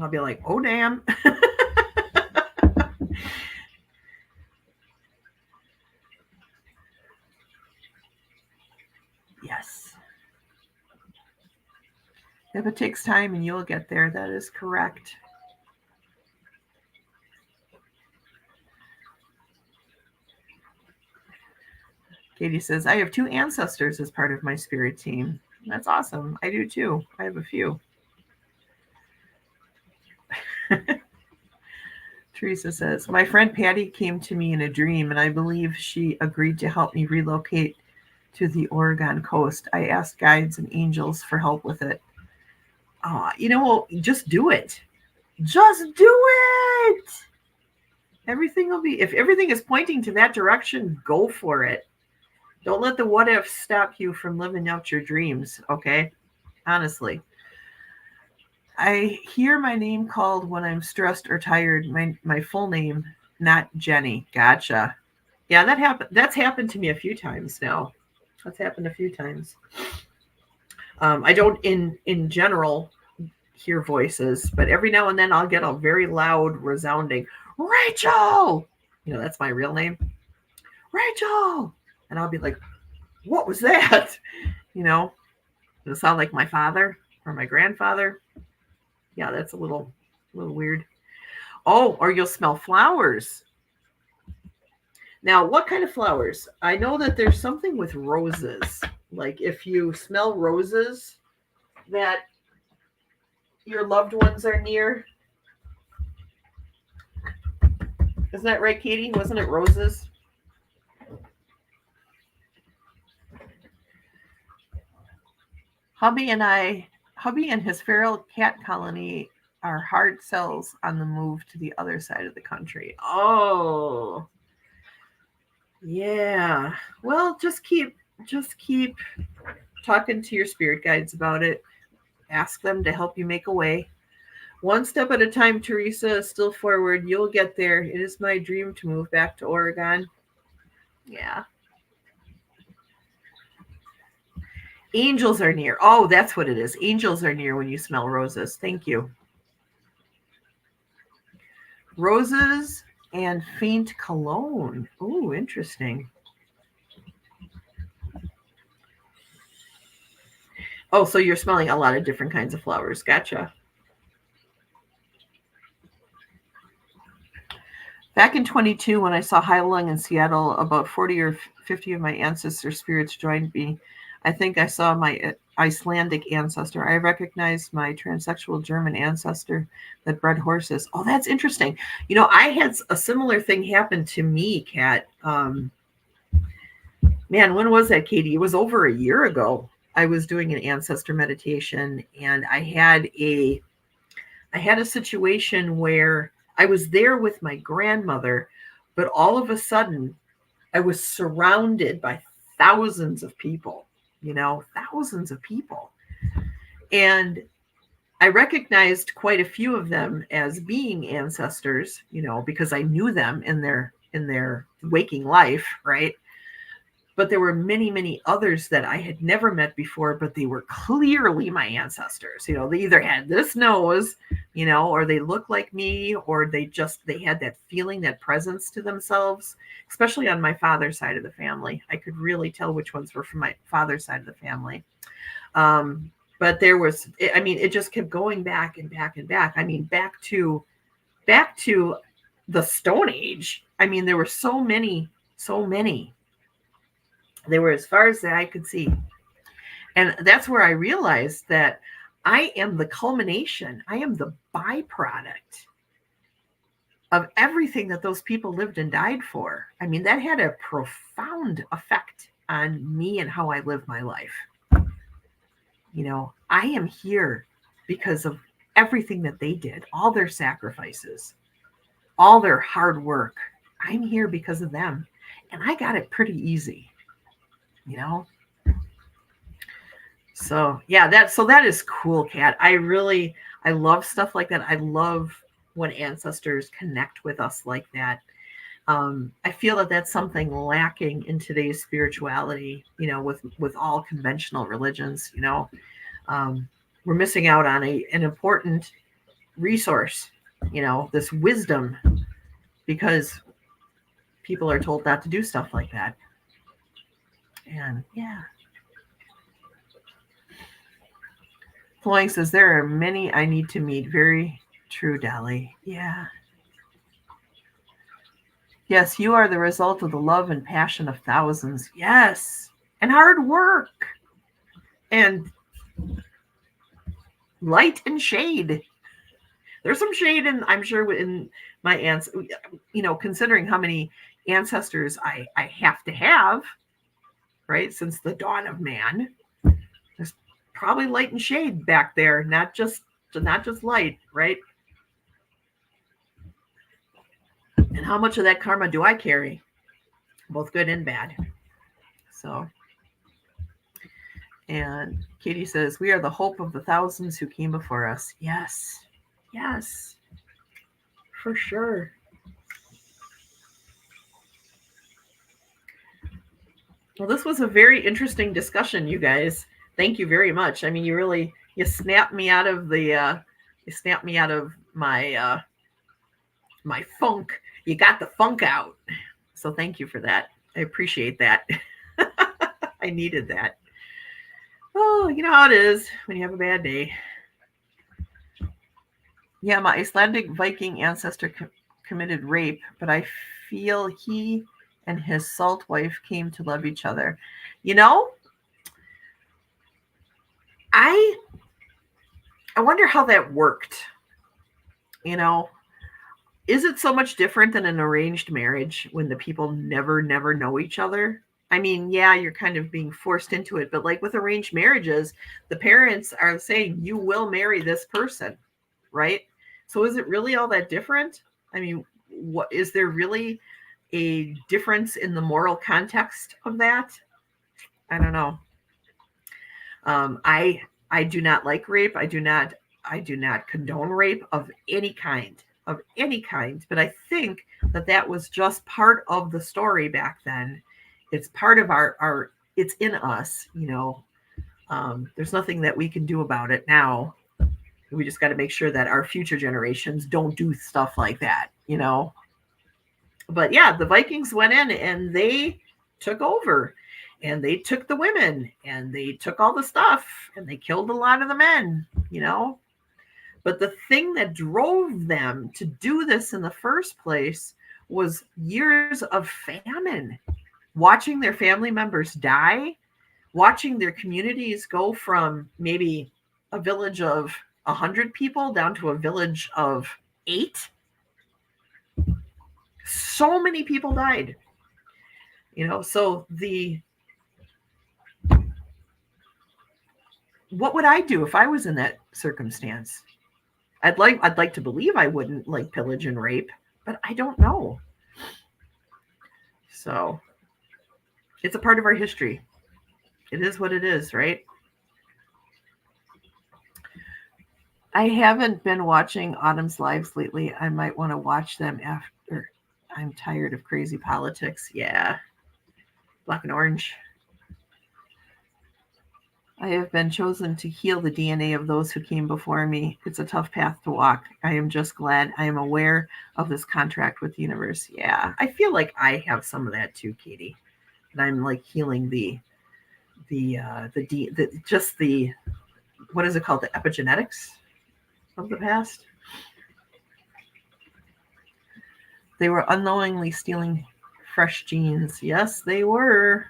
I'll be like, oh, damn. Yes. If it takes time and you'll get there, that is correct. Katie says, I have 2 ancestors as part of my spirit team. That's awesome. I do too. I have a few. Teresa says, my friend Patty came to me in a dream, and I believe she agreed to help me relocate to the Oregon coast. I asked guides and angels for help with it. Just do it. Just do it. Everything will be, if everything is pointing to that direction, go for it. Don't let the what ifs stop you from living out your dreams, okay? Honestly. I hear my name called when I'm stressed or tired. My full name, not Jenny. Gotcha. Yeah, that's happened to me a few times now. That's happened a few times. I don't in general hear voices, but every now and then I'll get a very loud, resounding Rachel. That's my real name. Rachel. And I'll be like, what was that? It'll sound like my father or my grandfather. Yeah, that's a little weird. Oh, or you'll smell flowers. Now, what kind of flowers? I know that there's something with roses. Like if you smell roses, that your loved ones are near. Isn't that right, Katie? Wasn't it roses? Hubby and his feral cat colony are hard sells on the move to the other side of the country. Oh, yeah. Well, just keep talking to your spirit guides about it. Ask them to help you make a way. One step at a time, Teresa. Still forward. You'll get there. It is my dream to move back to Oregon. Yeah. Angels are near. Oh, that's what it is. Angels are near when you smell roses. Thank you. Roses and faint cologne. Ooh, interesting. Oh, so you're smelling a lot of different kinds of flowers. Gotcha. Back in 22, when I saw Heilung in Seattle, about 40 or 50 of my ancestor spirits joined me. I think I saw my Icelandic ancestor. I recognized my transsexual German ancestor that bred horses. Oh, that's interesting. You know, I had a similar thing happen to me, Kat. Man, when was that, Katie? It was over a year ago. I was doing an ancestor meditation, and I had a situation where I was there with my grandmother, but all of a sudden I was surrounded by thousands of people, thousands of people. And I recognized quite a few of them as being ancestors, because I knew them in their waking life, right? But there were many, many others that I had never met before, but they were clearly my ancestors. They either had this nose, or they looked like me, or they had that feeling, that presence to themselves, especially on my father's side of the family. I could really tell which ones were from my father's side of the family. But it just kept going back and back and back. Back to the Stone Age. There were so many. They were as far as the eye could see. And that's where I realized that I am the culmination. I am the byproduct of everything that those people lived and died for. That had a profound effect on me and how I live my life. I am here because of everything that they did, all their sacrifices, all their hard work. I'm here because of them. And I got it pretty easy. So yeah, that is cool, Kat. I love stuff like that. I love when ancestors connect with us like that. I feel that that's something lacking in today's spirituality, with all conventional religions. We're missing out on an important resource, this wisdom, because people are told not to do stuff like that. And yeah. Flying says, there are many I need to meet. Very true, Dali. Yeah. Yes, you are the result of the love and passion of thousands. Yes. And hard work. And light and shade. There's some shade I'm sure in my aunts, considering how many ancestors I have to have, right, since the dawn of man. There's probably light and shade back there, not just light, right? And how much of that karma do I carry? Both good and bad. So, and Katie says, we are the hope of the thousands who came before us. Yes, for sure. Well, this was a very interesting discussion, you guys. Thank you very much. You snapped me out of my my funk. You got the funk out. So thank you for that. I appreciate that. I needed that. Oh, you know how it is when you have a bad day. Yeah, my Icelandic Viking ancestor committed rape, but I feel he and his salt wife came to love each other. I wonder how that worked. Is it so much different than an arranged marriage when the people never know each other? Yeah, you're kind of being forced into it, but like with arranged marriages, the parents are saying you will marry this person, right? So is it really all that different? What is there really a difference in the moral context of that? I don't know. I do not like rape. I do not condone rape of any kind, but I think that was just part of the story back then. It's part of our it's in us, there's nothing that we can do about it now. We just got to make sure that our future generations don't do stuff like that, But yeah, the Vikings went in and they took over, and they took the women, and they took all the stuff, and they killed a lot of the men, But the thing that drove them to do this in the first place was years of famine, watching their family members die, watching their communities go from maybe a village of 100 people down to a village of 8. So many people died, so what would I do if I was in that circumstance? I'd like to believe I wouldn't like pillage and rape, but I don't know. So it's a part of our history. It is what it is, right? I haven't been watching Autumn's lives lately. I might want to watch them after. I'm tired of crazy politics. Yeah. Black and orange. I have been chosen to heal the DNA of those who came before me. It's a tough path to walk. I am just glad I am aware of this contract with the universe. Yeah, I feel like I have some of that too, Katie. And I'm like healing the what is it called? The epigenetics of the past. They were unknowingly stealing fresh genes. Yes, they were.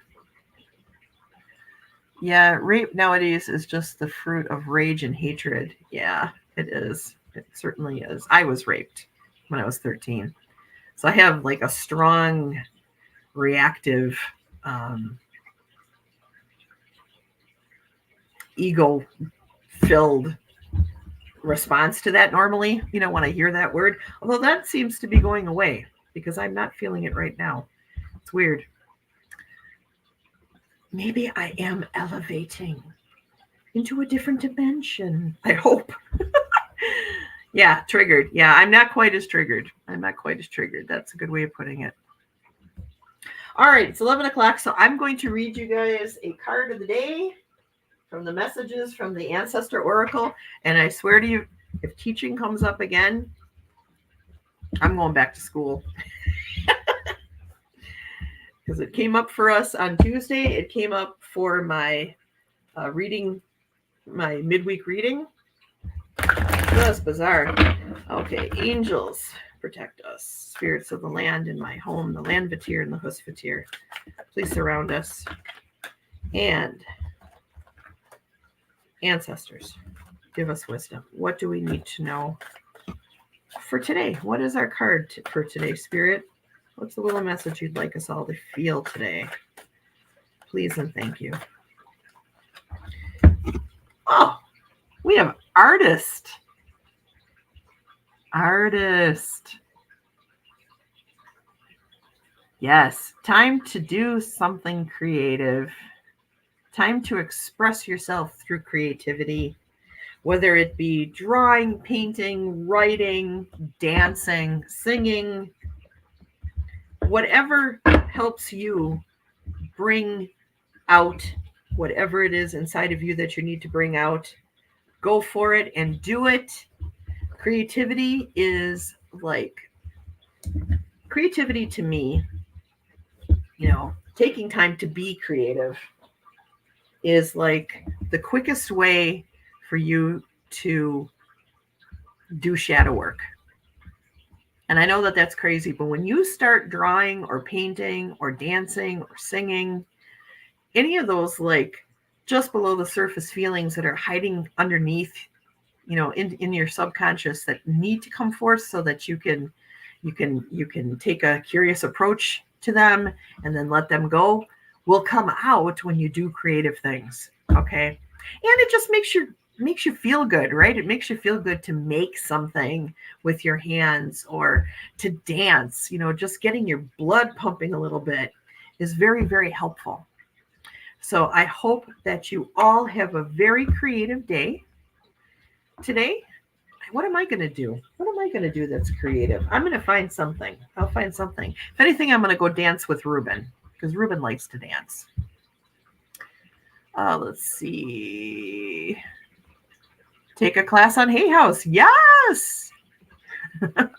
Yeah, rape nowadays is just the fruit of rage and hatred. Yeah, it is. It certainly is. I was raped when I was 13. So I have like a strong reactive ego-filled response to that normally, when I hear that word. Although that seems to be going away because I'm not feeling it right now. It's weird. Maybe I am elevating into a different dimension. I hope. Yeah, triggered. Yeah, I'm not quite as triggered. That's a good way of putting it. All right, it's 11 o'clock, so I'm going to read you guys a card of the day from the messages from the Ancestor Oracle. And I swear to you, if teaching comes up again, I'm going back to school. Because it came up for us on Tuesday. It came up for my reading, my midweek reading. That's bizarre. Okay, angels, protect us. Spirits of the land in my home, the land Vatir and the Hus Vatir. Please surround us. And ancestors, give us wisdom. What do we need to know for today? What is our card for today, Spirit? What's the little message you'd like us all to feel today? Please and thank you. Oh, we have artist. Artist. Yes, time to do something creative. Time to express yourself through creativity, whether it be drawing, painting, writing, dancing, singing, whatever helps you bring out whatever it is inside of you that you need to bring out. Go for it and do it. Creativity to me, taking time to be creative is like the quickest way for you to do shadow work. And I know that that's crazy, but when you start drawing or painting or dancing or singing, any of those like just below the surface feelings that are hiding underneath, in your subconscious that need to come forth so that you can take a curious approach to them and then let them go, will come out when you do creative things. Okay. And it just makes you feel good, right? It makes you feel good to make something with your hands or to dance, just getting your blood pumping a little bit is very, very helpful. So I hope that you all have a very creative day today. What am I going to do? What am I going to do that's creative? I'm going to find something. I'll find something. If anything, I'm going to go dance with Ruben because Ruben likes to dance. Let's see. Take a class on Hay House. Yes.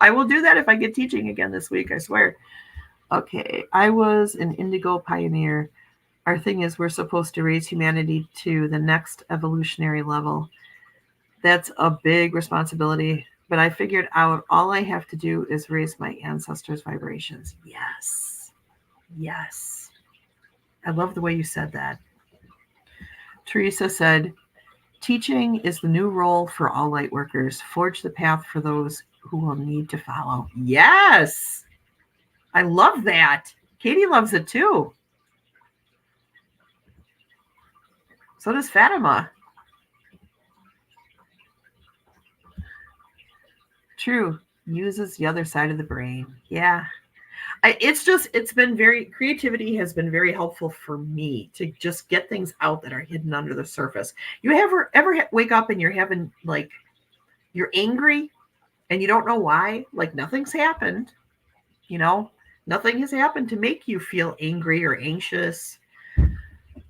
I will do that if I get teaching again this week, I swear. Okay. I was an indigo pioneer. Our thing is we're supposed to raise humanity to the next evolutionary level. That's a big responsibility, but I figured out all I have to do is raise my ancestors' vibrations. Yes. Yes. I love the way you said that. Teresa said, teaching is the new role for all light workers. Forge the path for those who will need to follow. Yes. I love that. Katie loves it too. So does Fatima. True. Uses the other side of the brain. Yeah. Creativity has been very helpful for me to just get things out that are hidden under the surface. You ever wake up and you're having like, you're angry and you don't know why? Like nothing's happened, nothing has happened to make you feel angry or anxious,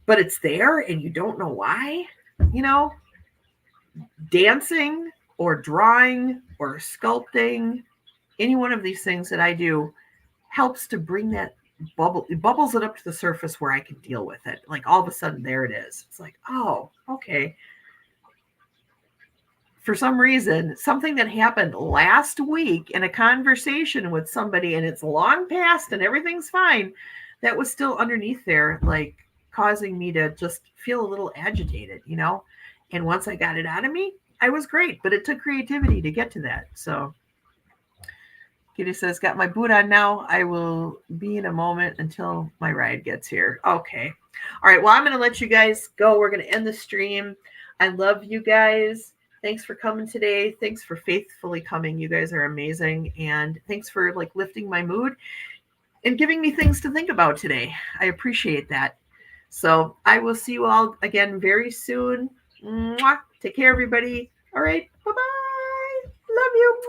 but it's there and you don't know why, dancing or drawing or sculpting, any one of these things that I do helps to bring that it bubbles it up to the surface where I can deal with it. Like all of a sudden there it is. It's like, oh, okay. For some reason, something that happened last week in a conversation with somebody and it's long past and everything's fine, that was still underneath there, like causing me to just feel a little agitated, And once I got it out of me, I was great, but it took creativity to get to that. So Kitty says, got my boot on now. I will be in a moment until my ride gets here. Okay. All right. Well, I'm going to let you guys go. We're going to end the stream. I love you guys. Thanks for coming today. Thanks for faithfully coming. You guys are amazing. And thanks for lifting my mood and giving me things to think about today. I appreciate that. So I will see you all again very soon. Mwah. Take care, everybody. All right. Bye-bye. Love you.